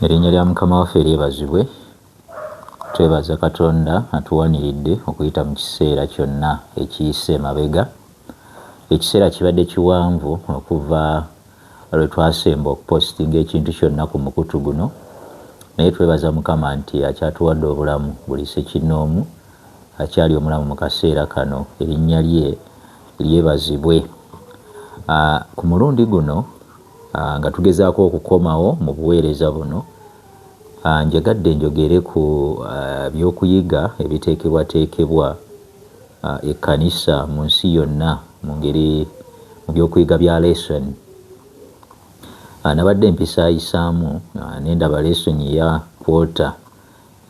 Erinnya lya Mukama waffe lyebazibwe. Twebaza Katonda atuwaniridde okuyita mu kiseera kyonna ekiyise emabega. Ekiseera kibadde kiwanvu okuva lwe twasemba okupostinga ekintu kyonna ku mukutu guno, naye twebaza Mukama nti akyatuwadde obulamu buli sekinnoomu akyali omulamu mu kaseera kano. Erinnya lye lyebazibwe. Ku mulundi guno nga tugezaako okukomawo mu buweereza buno, njagadde njogere ku byokuyiga ebiteekebwateekebwa ekkanisa mu nsi yonna mu ngeri mu byokuyiga bya lesson. Nabadde mpisaayisaamu nendaba lesson ya kwota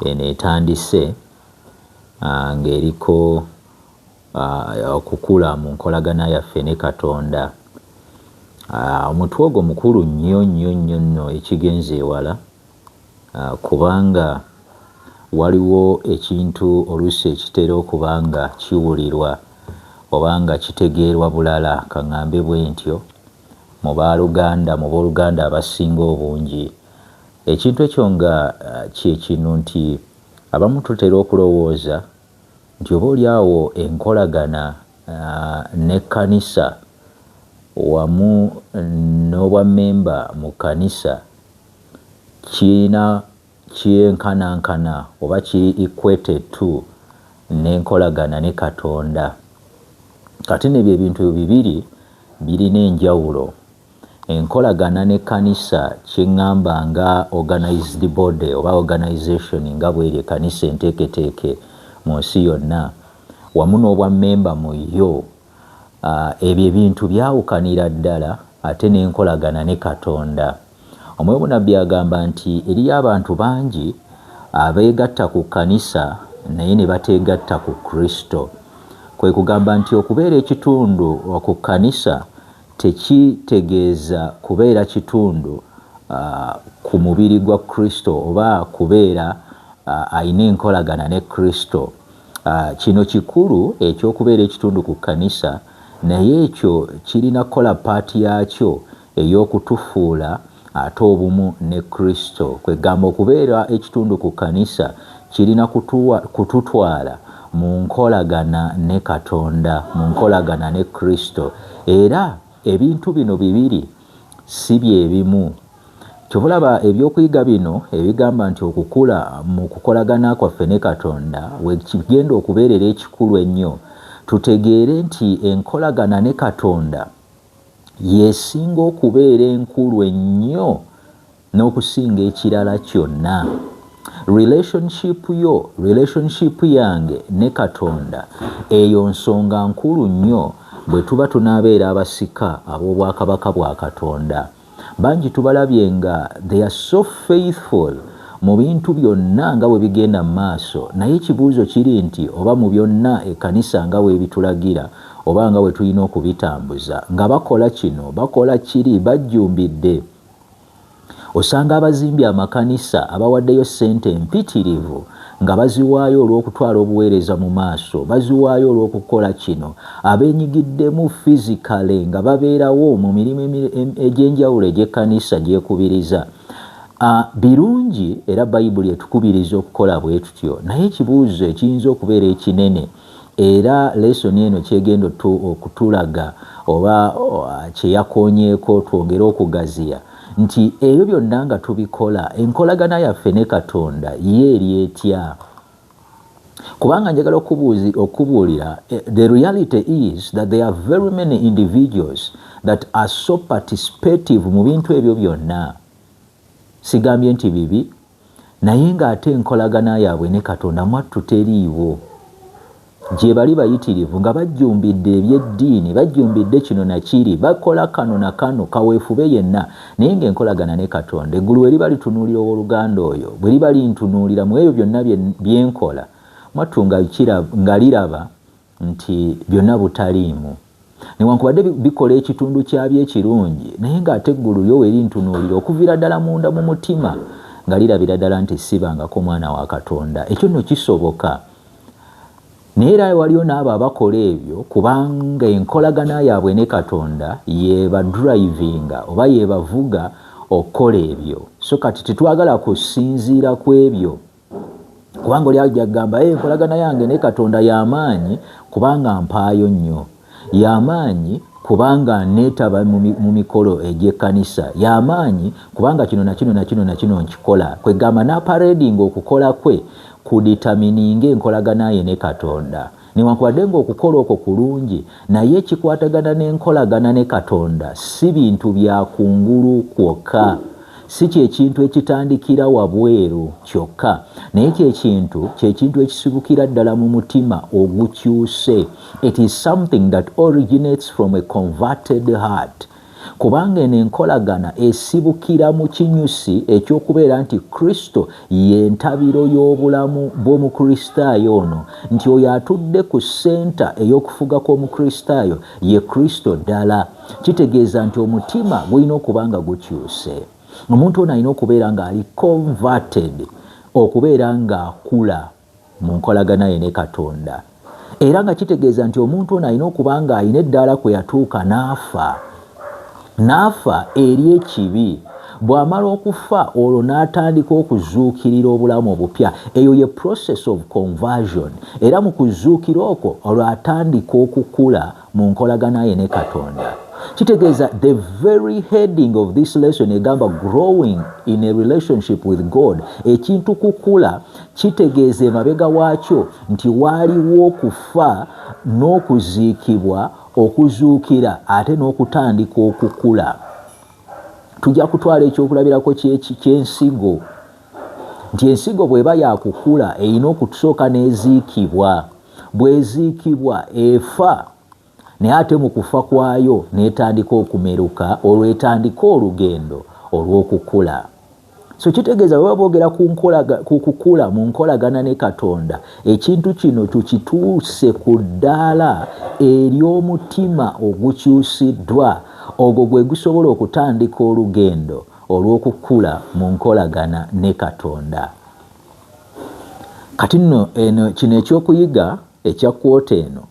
eno etandise ng'eriko okukula mu nkolagana yaffe ne Katonda. Omutwe ogwo mukulu nnyo nnyo nnyo nno ekigenza ewala, kubanga waliwo ekintu oluusi ekitera okuba nga kiwulirwa oba nga kitegeerwa bulala, kaŋŋambe bwe ntyo, mu booluganda abasinga obungi. Ekintu ekyo nga kye kino nti abamu tutera okulowooza nti oboolyawo enkolagana n'ekkanisa wamu n'obwammemba mu kkanisa kirina kyenkanankana oba kiri equated to n'enkolagana ne Katonda. Kati nebyo ebintu bibiri birina enjawulo. Enkolagana n'ekkanisa kyeŋŋamba nga organized body oba organization nga bw'eri ekkanisa enteeketeeke mu nsi yonna, wamu n'obwammemba mu yo, ebyo ebintu byawukanira ddala ate n'enkolagana ne Katonda. Omwoyo Munnabbi agamba nti eriyo abantu bangi abeegatta ku kkanisa naye ne bateegatta ku Kristo. Kwe kugamba nti okubeera ekitundu ku kkanisa tekitegeeza kubeera kitundu ku mubiri gwa Kristo oba kubeera ayina enkolagana ne Kristo. Kino kikulu ekyokubeera ekitundu ku kkanisa, naye ekyo kirina kukola paati yaakyo ey'okutufuula ate obumu ne Kristo. Kwegamba okubeera ekitundu ku kkanisa kirina kututwala mu nkolagana ne Katonda, mu nkolagana ne Kristo. Era ebintu bino bibiri si byebimu. Kyobulaba ebyokuyiga bino ebigamba nti okukula mu kukolagana kwaffe ne Katonda we kigenda okubeerera ekikulu ennyo, tutegeere nti enkolagana ne Katonda yesinga okubeera enkulu ennyo n'okusinga ekirala kyonna. Relationship yange ne Katonda eyo nsonga nkulu nnyo bwe tuba tunaabeera abasika ab'obwakabaka bwa Katonda. Bangi tubalabye nga they are so faithful mu bintu byonna nga bwe bigenda mu maaso, naye ekibuuzo kiri nti oba mu byonna ekkanisa nga bwe bitulagira oba nga bwe tulina okubitambuza nga bakola kino bakola kiri bajjumbidde. Osanga abazimbye amakanisa abawaddeyo ssente empitirivu nga baziwaayo olw'okutwala obuweereza mu maaso, baziwaayo olw'okukola kino, abeenyigiddemu physically nga babeerawo mu mirimu egy'enjawulo egy'ekkanisa gyekubiriza. Birungi era Bayibuli etukubiriza okukola bwe tutyo, naye ekibuuzo ekiyinza okubeera ekinene era lesoni eno kyegenda okutulaga oba kyeyakoonyeeko twongere okugaziya nti ebyo byonna nga tubikola enkolagana yaffe ne Katonda ye eri etya. Kubanga njagala okubuulira, the reality is that there are very many individuals that are so participative mu bintu ebyo byonna. Sigambye nti bibi, naye ng'ate enkolagana yaabwe ne Katonda mwattu teriiwo. Gye bali bayitirivu nga bajjumbidde ebyeddiini, bajjumbidde kino na kiri, bakola kano na kano, kaweefube yenna, naye ng'enkolagana ne Katonda eggulu we liba litunuulira owooluganda oyo, bwe liba lintunuulira mu ebyo byonna byenkola, mwattu nga liraba nti byonna butaliimu. Newankubadde bikola ekitundu kyabyo ekirungi, naye ng'ate eggulu lyo we lintunuulira okuviira ddala munda mu mutima nga lirabira ddala nti sibangako mwana wa Katonda. Ekyo nno kisoboka. Naye era waliyo n'abo abakola ebyo kubanga enkolagana yaabwe ne Katonda yeba drivinga oba yebavuga okukola ebyo. So kati tetwagala kusinziira ku ebyo, kubanga oli ajja kugamba enkolagana yange ne Katonda y'amaanyi kubanga mpaayo nnyo, y'amaanyi kubanga neetaba mu mikolo egy'ekkanisa, y'amaanyi kubanga kino na kino na kino na kino nkikola. Kwegamba n'aparedinga okukola kwe kuditamininga enkolagana ye ne Katonda. Newankubadde ng'okukola okwo kulungi, naye ekikwatagana n'enkolagana ne Katonda si bintu bya kungulu kwokka, si kyekintu ekitandikira wabweru kyokka, naye kyekintu ekisibukira ddala mu mutima ogukyuse. It is something that originates from a converted heart. Kubanga eno enkolagana esibukira mu kinyusi ekyokubeera nti Kristo ye ntabiro y'obulamu bw'omukristaayo ono, nti oyo atudde ku senta ey'okufuga kw'omukristaayo ye Kristo ddala. Kitegeeza nti omutima gulina okuba nga gukyuse. Omuntu ono alina okubeera ng'ali converted, okubeera ng'akula mu nkolagana ye ne Katonda. Era nga kitegeeza nti omuntu ono alina okuba ng'alina eddaala kwe yatuuka n'afa eri ekibi. Bw'amala okufa olwo n'atandika okuzuukirira obulamu obupya. Eyo ye process of conversion. Era mu kuzuukira okwo olwo atandika okukula mu nkolagana ye ne Katonda. Kitegeeza the very heading of this lesson egamba growing in a relationship with God. Ekintu kukula kitegeeza emabega waakyo nti waaliwo okufa n'okuziikibwa, okuzuukira ate n'okutandika okukula. Tujja kutwala ekyokulabirako ky'ensigo, nti ensigo bw'eba yakukula erina okusooka n'eziikibwa. Bw'eziikibwa efa, naye ate mu kufa kwayo n'etandika okumeruka, olwo etandika olugendo olw'okukula. So kitegeeza bwe boogera ku kukula mu nkolagana ne Katonda, ekintu kino tukituuse ku ddaala ery'omutima ogukyusiddwa. Ogwo gwe gusobola okutandika olugendo olw'okukula mu nkolagana ne Katonda. Kati nno kino ekyokuyiga ekya kwota eno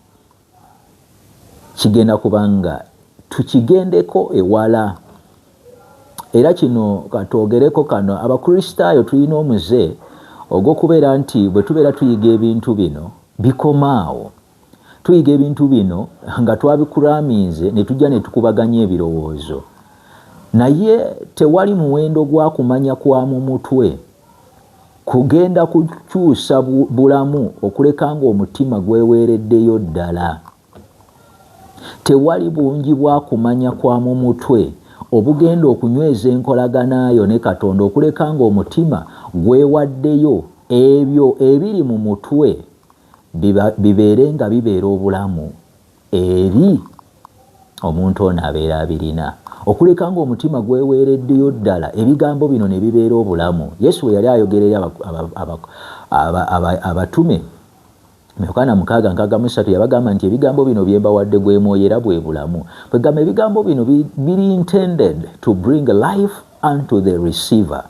kigenda kubanga tukigendeko ewala. Era kino katwogereko kano, abakristaayo tulina omuze ogw'okubeera nti bwe tubeera tuyiga ebintu bino bikomaawo. Tuyiga ebintu bino nga twabikuraminze ne tujja ne tukubaganya ebirowoozo, naye tewali muwendo gwa kumanya kwa mu mutwe kugenda kukyusa bulamu okuleka ng'omutima gweweereddeyo ddala. Tewali bungi bwa kumanya kwa mu mutwe obugenda okunyweza enkolaganayo ne Katonda okuleka ng'omutima gwewaddeyo. Ebyo ebiri mu mutwe bibeere nga bibeera obulamu eri omuntu ono abeera abirina, okuleka ng'omutima gweweereddeyo ddala ebigambo bino ne bibeera obulamu. Yesu we yali ayogerera abatume mu Yokaana 6:3 yabagamba nti ebigambo bino bye mbawadde gwe mwoyo era bwe bulamu. Kwegamba ebigambo bino biri intended to bring life unto the receiver,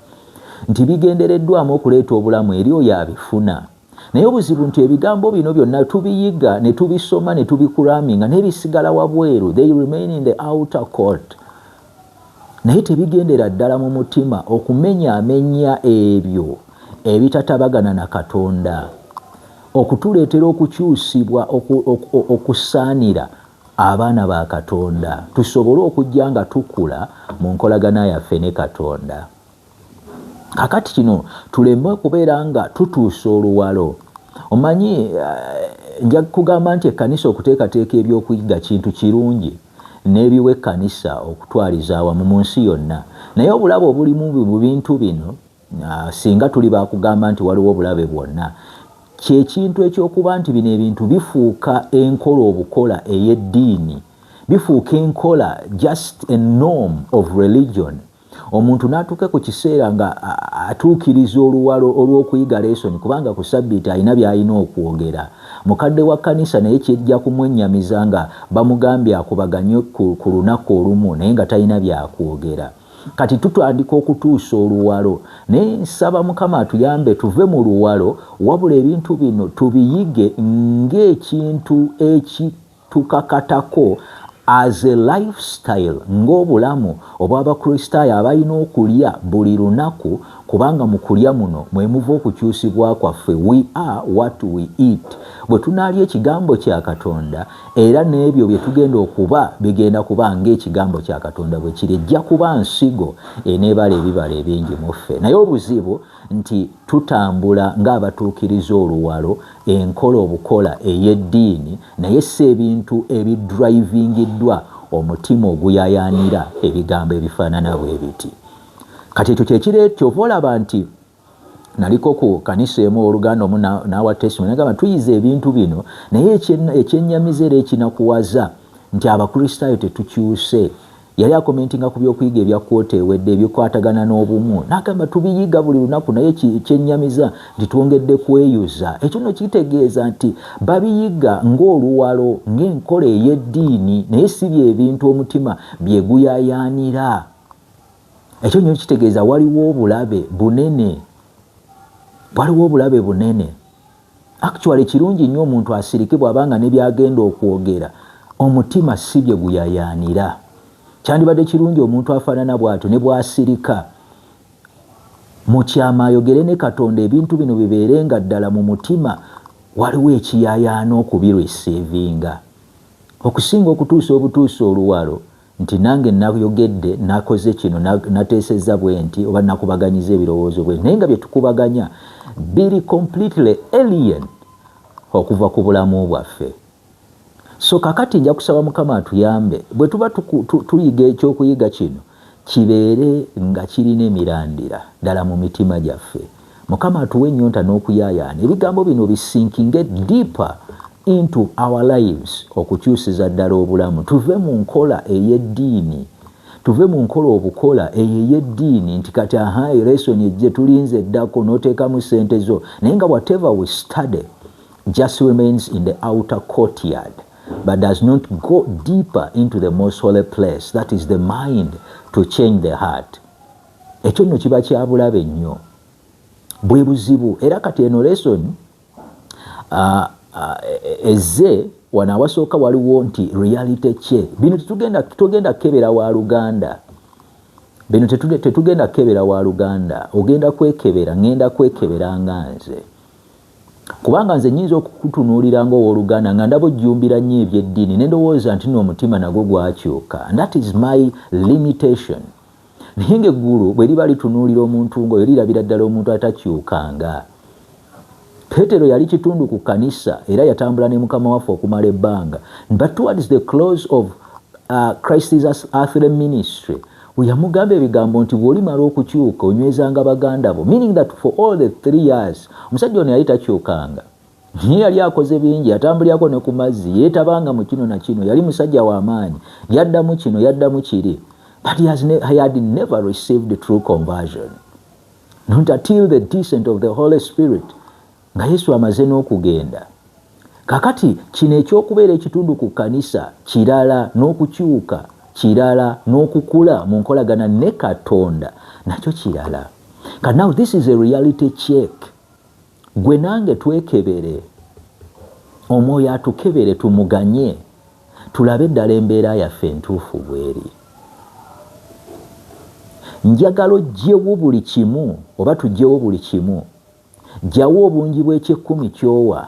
nti bigendereddwamu okuleeta obulamu eri oyo abifuna. Naye obuzibu nti ebigambo bino byonna tubiyiga ne tubisoma ne tubikuraminga n'ebisigala wabweru, they remain in the outer court, naye tebigendera ddala mu mutima okumenyaamenya ebyo ebitatabagana na Katonda, okutuleetera okukyusibwa okusaanira abaana ba Katonda, tusobole okujja nga tukula mu nkolagana yaffe ne Katonda. Kakati kino tuleme kubeera nga tutuusa oluwalo. Omanyi nja kugamba nti ekkanisa okuteekateeka ebyokuyiga kintu kirungi, n'ebiwa ekkanisa okutwaliza awamu mu nsi yonna, naye obulabe obulimu mu bintu bino, singa tuli bakugamba nti waliwo obulabe bwonna, kyekintu ekyokuba nti bino ebintu bifuuka enkola obukola ey'eddiini, bifuuka enkola just a norm of religion. Omuntu n'atuuke ku kiseera nga atuukiriza oluwalo olw'okuyiga lesoni kubanga ku Ssabbiiti alina by'alina okwogera. Mukadde wa kkanisa naye kijja kumwennyamiza nga bamugambye akubaganye ku lunaku olumu naye nga talina byakwogera. Kati tutandika okutuusa oluwalo, naye nsaba Mukama atuyambe tuve mu luwalo, wabula ebintu bino tubiyige ng'ekintu ekitukakatako as a lifestyle ng'obulamu obw'abakristaayo abalina okulya buli lunaku, kubanga mu kulya muno mwe muva okukyusibwa kwaffe. We are what we eat. Bwe tunaalya ekigambo kya Katonda, era n'ebyo bye tugenda okuba bigenda kuba ng'ekigambo kya Katonda bwe kiri. Ejja kuba nsigo eneebala ebibala ebingi mu ffe. Naye obuzibu nti tutambula ng'abatuukiriza oluwalo enkola obukola ey'eddiini, naye si ebintu ebidrivingiddwa omutima oguyayaanira ebigambo ebifaanana bwe biti. Kati ekyo kyekireetyo oba olaba nti naliko ku kanisa emu oluganda omu n'awa testimony nagamba tuyize ebintu bino, naye ekyennyamiza era ekinakuwaza nti abakristaayo tetukyuse. Yali akomentinga ku byokuyiga ebya kwota ewedde ebikwatagana n'obumu, n'agamba tubiyiga buli lunaku, naye kyennyamiza nti twongedde kweyuza. Ekyo nno kitegeeza nti babiyiga ng'oluwalo, ng'enkola ey'eddiini, naye si byebintu omutima bye guyayaanira. Ekyo nyo kitegeeza waliwo obulabe bunene. Waliwo obulabe bunene. Actually kirungi nnyo omuntu asirike bw'abanga ne byagenda okwogera omutima si bye guyayaanira. Kyandibadde kirungi omuntu afaanana bw'atyo ne bw'asirika mu kyama ayogere ne Katonda ebintu bino bibeerenga ddala mu mutima, waliwo ekiyayaana okubiresiivinga. Okusinga okutuusa obutuusa oluwalo nti nange nayogedde nakoze kino nateesezza bwe nti oba nakubaganyiza ebirowoozo bwe, naye nga bye tukubaganya biri completely alien okuva ku bulamu bwaffe. So kakati nja kusaba Mukama atuyambe bwe tuba tuyiga ekyokuyiga kino kibeere nga kirina emirandira ddala mu mitima gyaffe. Mukama atuwe ennyonta n'okuyaayaana ebigambo bino bisinkinge deeper into our lives, okukyusiza ddala obulamu. Tuve mu nkola ey'eddiini, tuve mu nkola obukola ey'eddiini nti kati lesson ejje tulinze eddako n'oteekamu ssente zo, naye nga whatever we study just remains in the outer courtyard but does not go deeper into the most holy place, that is the mind, to change the heart. Ekyo nno kiba kya bulabe nnyo, bwe buzibu. Era kati eno lesson ezze wano awasooka waliwo nti reality check. Bino tetugenda kukebera wa Luganda, bino tetugenda kukebera wa Luganda, ogenda kwekebera, ngenda kwekebera nga nze, kubanga nze nnyinza okukutunuulira ng'owooluganda nga ndaba ojjumbira nnyo ebyeddiini ne ndowooza nti n'omutima nagwo gwakyuka, and that is my limitation. Naye ng'eggulu bwe liba litunuulira omuntu ng'oyo lirabira ddala omuntu atakyukanga. Petero yali kitundu ku kanisa era yatambula ne Mukama waffe okumala ebbanga, but towards the close of Christ's earthly ministry yamugamba ebigambo nti bw'olimala okukyuka onywezanga baganda bo, meaning that for all the 3 years omusajja ono yali takyukanga. Naye yali akoze bingi, yatambulyako ne ku mazzi, yeetabanga mu kino na kino, yali musajja w'amaanyi, yaddamu kino yaddamu kiri, but he had never received the true conversion, not until the descent of the Holy Spirit, nga Yesu amaze n'okugenda. Kakati kino ekyokubeera ekitundu ku kanisa kirala, n'okukyuka kirala, n'okukula mu nkolagana ne Katonda nakyo kirala. But now this is a reality check. Gwe nange twekebere, Omwoyo atukebere, tumuganye, tulabe ddala embeera yaffe entuufu bweri. Njagala oggyewo buli kimu, oba tuggyewo buli kimu. Jjawo obungi bw'ekyekumi kyowa,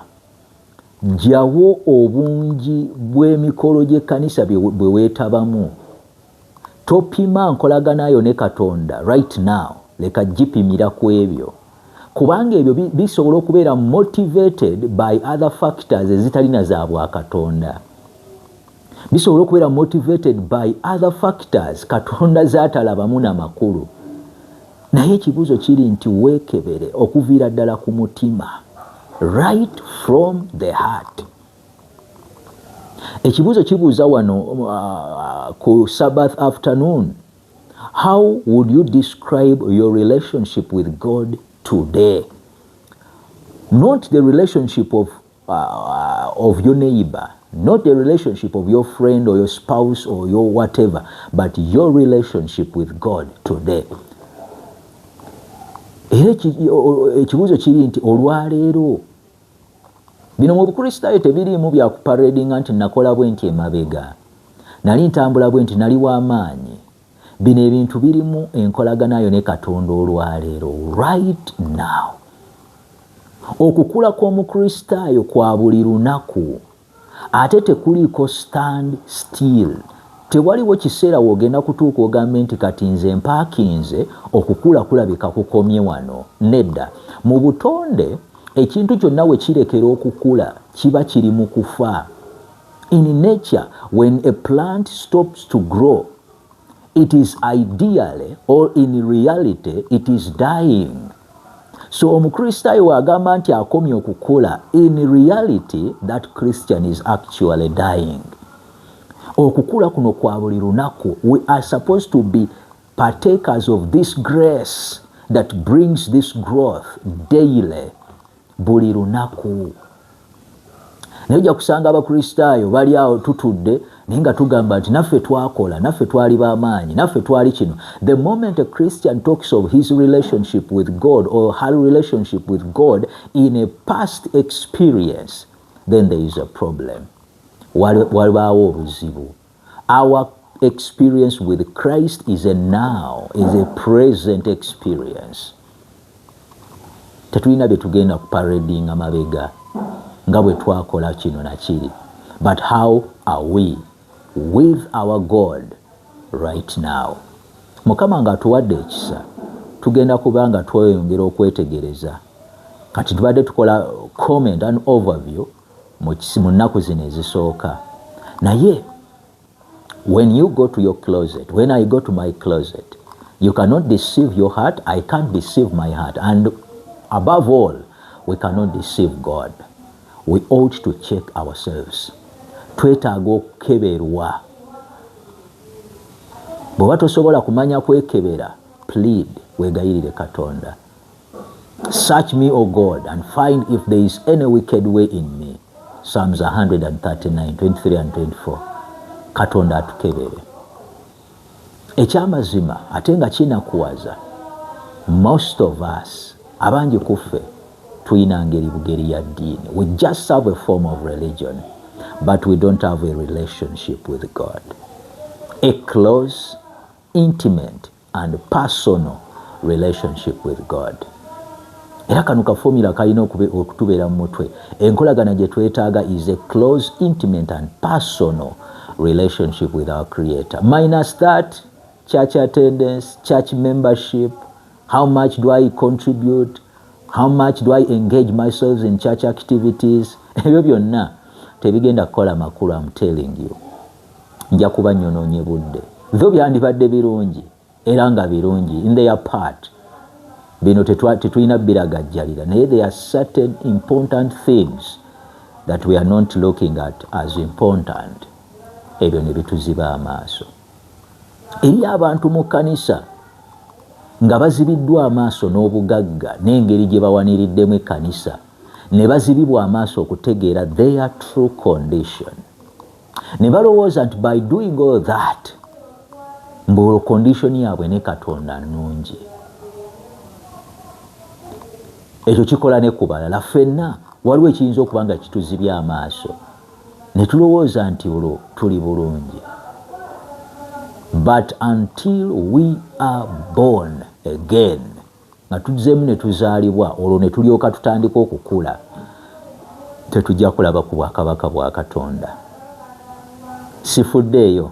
jjawo obungi bw'emikolo gy'ekkanisa bwe weetabamu. Topima nkolaganayo ne Katonda right now, leka gipimira ku ebyo, kubanga ebyo bisobola okubeera motivated by other factors ezitalina za bwa Katonda. Bisobola okubeera motivated by other factors Katonda z'atalabamu na makulu. Naye ekibuuzo kiri nti weekebere okuviira ddala ku mutima, right from the heart. Ekibuuzo kibuuza wano ku Sabbath afternoon, how would you describe your relationship with God today? Not the relationship of your neighbor, not the relationship of your friend or your spouse or your whatever, but your relationship with God today. Era ekibuuzo kiri nti olwaleero bino mu Bukristaayo tebiriimu bya kuparadinga nti nakola bwe nti emabega. nali ntambula bwe nti nali w'amaanyi. Bino ebintu birimu enkolaganayo ne Katonda olwaleero right now. Okukula kw'omukristaayo kwa buli lunaku, ate tekuliiko stand still. Tewaliwo kiseera wogenda kutuuka ogambe nti kati nze mpaakinze okukula kulabika kukomye wano. Nedda. Mu butonde ekintu kyonna we kirekera okukula kiba kiri mu kufa. In nature, when a plant stops to grow, it is ideally or in reality it is dying. So omukristaayo agamba nti akomye okukula, in reality that Christian is actually dying. Okukula kuno kwa buli lunaku, we are supposed to be partakers of this grace that brings this growth daily. Buli lunaku. Naye ojja kusanga abakristaayo bali awo tutudde naye nga tugamba nti naffe twakola, naffe twali b'amaanyi, naffe twali kino. The moment a Christian talks of his relationship with God or her relationship with God in a past experience, then there is a problem. Walibaawo obuzibu. Our experience with Christ is a now, is a present experience. Tetulina bye tugenda kuparadinga mabega nga bwe twakola kino na kiri. But how are we with our God right now? Mukama nga atuwadde ekisa, tugenda kubanga tweyongera okwetegereza. Kati tubadde tukola comment and overview mu nnaku zino ezisooka. Naye when you go to your closet, when I go to my closet, you cannot deceive your heart, I can't deceive my heart, and above all, we cannot deceive God. We ought to check ourselves. Twetaaga okukeberwa. Bw'oba tosobola kumanya kwekebera, plead, weegayirire Katonda. Search me, O God, and find if there is any wicked way in me. Psalms 139, 23 and 24. Katonda atukebere. Ekyamazima ate nga kinakuwaza, most of us, abangi kuffe, tuyina ngeri bugeri ya ddiini. We just have a form of religion, but we don't have a relationship with God. A close, intimate, and personal relationship with God. Era kano ka formula kalina okutubeera mu mutwe. Enkolagana gye twetaaga is a close, intimate, and personal relationship with our Creator. Minus that, church attendance, church membership, how much do I contribute, how much do I engage myself in church activities, ebyo byonna tebigenda kukola makulu. I'm telling you, nja kuba nyonoonye budde. Byo byandibadde birungi era nga birungi in their part. Bino tetulina biragajjalira, naye there are certain important things that we are not looking at as important. Ebyo ne bituziba amaaso. Eri abantu mu kkanisa nga bazibiddwa amaaso n'obugagga n'engeri gye bawaniriddemu ekkanisa, ne bazibibwa amaaso okutegeera their true condition. Ne balowooza nti by doing all that, mbu condition yaabwe ne Katonda nnungi. Ekyo kikola ne ku balala. Ffenna waliwo ekiyinza okuba nga kituzibya amaaso ne tulowooza nti olwo tuli bulungi. But until we are born again, nga tuzzeemu ne tuzaalibwa, olwo ne tulyoka tutandika okukula, tetujja kulaba ku bwakabaka bwa Katonda. Sifuddeeyo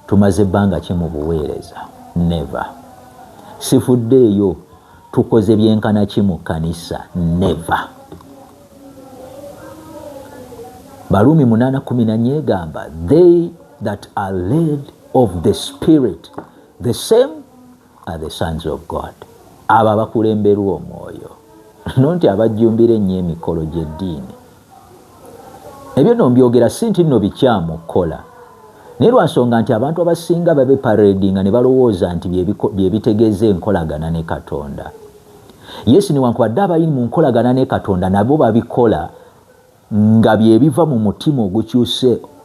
tumaze ebbanga ki mu buweereza? Never. Sifuddeeyo tukoze byenkana ki mu kkanisa? Never. Barumi 8:14 egamba, they that are led of the Spirit, the same are the sons of God. Abo abakulemberwa omwoyo, nonti abajjumbira ennyo emikolo gy'eddiini. Ebyo nno mbyogera si nti nno bikyamu okukola, naye lwa nsonga nti abantu abasinga babe paradinga ne balowooza nti bye bitegeeza enkolagana ne Katonda. Yesu newankubadde abayini mu nkolagana ne Katonda nabo babikola nga bye biva mu mutima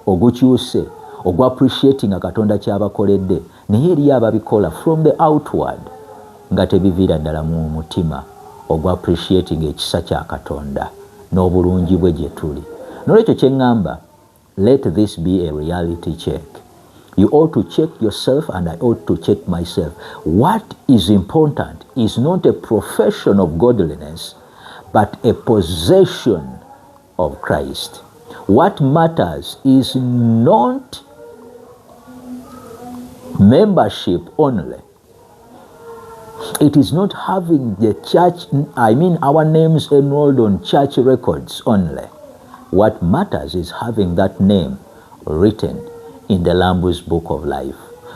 ogukyuse ogwa appreciating Katonda ky'abakoledde, naye eriyo ababikola from the outward nga tebiviira ddala mu mutima ogwa appreciating ekisa kya Katonda n'obulungi bwe gye tuli. N'olwekyo kye ŋŋamba, let this be a reality check. You ought to check yourself, and I ought to check myself. What is important is not a profession of godliness, but a possession of Christ. What matters is not membership only. It is not having the church, our names enrolled on church records only. What matters is having that name written in the Lamb's Book of Life.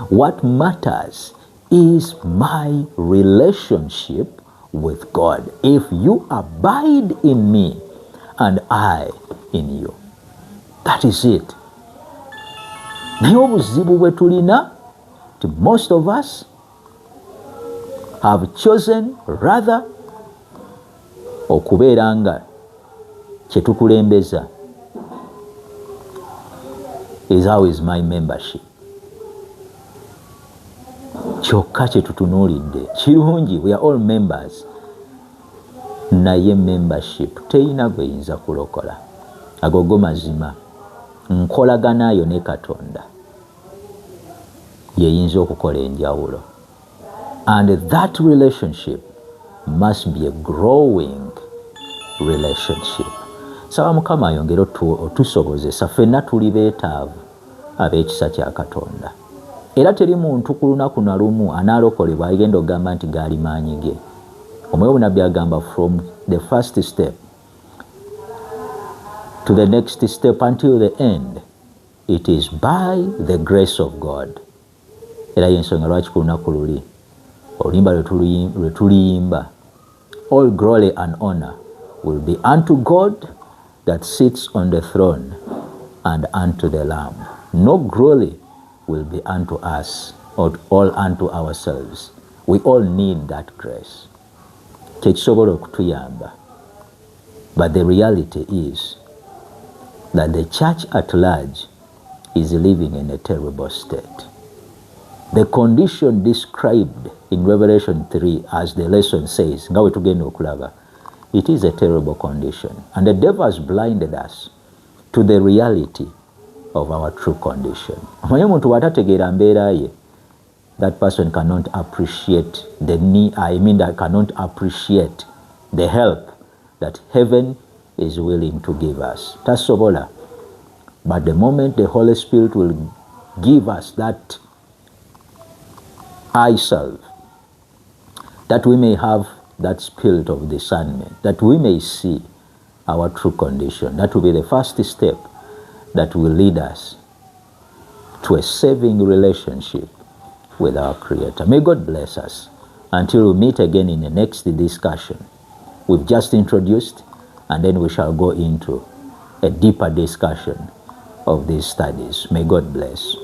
What matters is my relationship with God. If you abide in me and I in you. That is it. Naye obuzibu bwe tulina, most of us have chosen rather okubeera nga kyetukulembeza is how is my membership. Kyokka kyetutunuulidde kirungi, we are all members, naye membership teyina gweyinza kulokola. Ago mazima. Nkolaganayo ne Katonda yeyinza okukola enjawulo. And that relationship must be a growing relationship. Saba Mukama ayongere otusobozesa ffenna tuli beetaavu ab'ekisa kya Katonda. Era teri muntu ku lunaku na lumu anaalokolebwa agenda okugamba nti gaali maanyi ge. Omwoyo Bunabbi agamba from the first step to the next step until the end, it is by the grace of God. Era yensonga lwaki ku lunaku luli oluyimba lwe tuliyimba, all glory and honor will be unto God that sits on the throne and unto the Lamb. No glory will be unto us or all unto ourselves. We all need that grace. Kyekisobola okutuyamba. But the reality is that the church at large is living in a terrible state. The condition described in Revelation 3, as the lesson says, ngawe tugenda okulaba, it is a terrible condition. And the devil has blinded us to the reality of our true condition. Omanye omuntu watategeera mbeera ye, that person cannot appreciate the need, that cannot appreciate the help that heaven is willing to give us. Tasobola. But the moment the Holy Spirit will give us that eye salve, that we may have that spirit of discernment, that we may see our true condition, that will be the first step that will lead us to a saving relationship with our Creator. May God bless us until we meet again in the next discussion. We've just introduced, and then we shall go into a deeper discussion of these studies. May God bless.